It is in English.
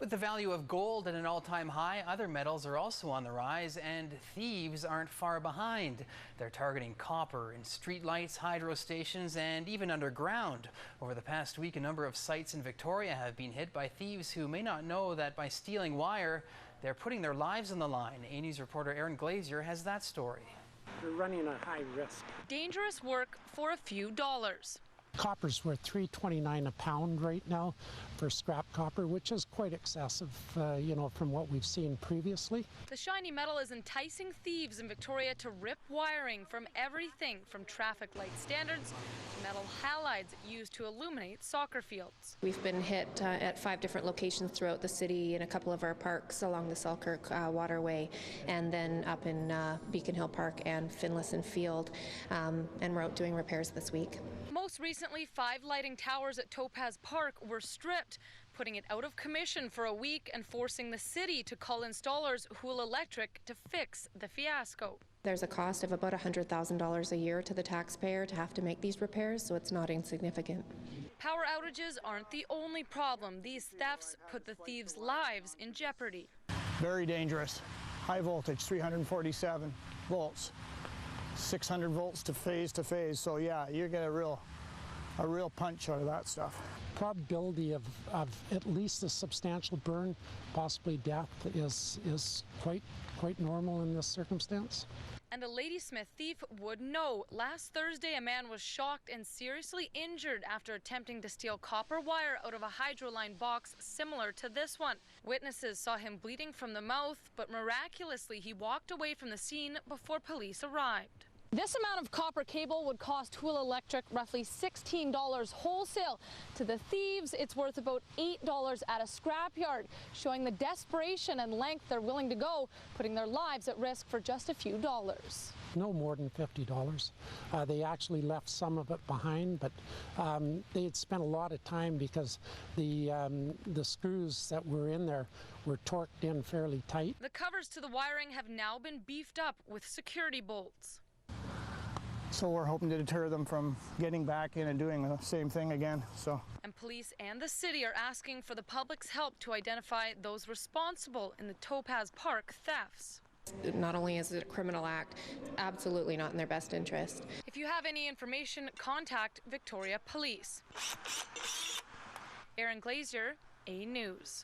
With the value of gold at an all-time high, other metals are also on the rise, and thieves aren't far behind. They're targeting copper in streetlights, hydro stations, and even underground. Over the past week, a number of sites in Victoria have been hit by thieves who may not know that by stealing wire, they're putting their lives on the line. A News reporter Aaron Glazier has that story. They're running a high risk. Dangerous work for a few dollars. Copper's worth $3.29 a pound right now for scrap copper, which is quite excessive, from what we've seen previously. The shiny metal is enticing thieves in Victoria to rip wiring from everything from traffic light standards to metal halides used to illuminate soccer fields. We've been hit at 5 different locations throughout the city in a couple of our parks along the Selkirk waterway, and then up in Beacon Hill Park and Finlayson Field, and we're out doing repairs this week. Most recently, 5 lighting towers at Topaz Park were stripped, putting it out of commission for a week and forcing the city to call installers Hula Electric to fix the fiasco. There's a cost of about $100,000 a year to the taxpayer to have to make these repairs, so it's not insignificant. Power outages aren't the only problem. These thefts put the thieves' lives in jeopardy. Very dangerous. High voltage, 347 volts. 600 volts to phase, so yeah, you get a real punch out of that stuff. Probability of at least a substantial burn, possibly death, is quite normal in this circumstance. And a Ladysmith thief would know. Last Thursday, a man was shocked and seriously injured after attempting to steal copper wire out of a hydroline box similar to this one. Witnesses saw him bleeding from the mouth, but miraculously he walked away from the scene before police arrived. This amount of copper cable would cost Hula Electric roughly $16 wholesale. To the thieves, it's worth about $8 at a scrapyard, showing the desperation and length they're willing to go, putting their lives at risk for just a few dollars. No more than $50. They actually left some of it behind, but they had spent a lot of time because the screws that were in there were torqued in fairly tight. The covers to the wiring have now been beefed up with security bolts. So we're hoping to deter them from getting back in and doing the same thing again. And police and the city are asking for the public's help to identify those responsible in the Topaz Park thefts. Not only is it a criminal act, absolutely not in their best interest. If you have any information, contact Victoria Police. Aaron Glazier, A News.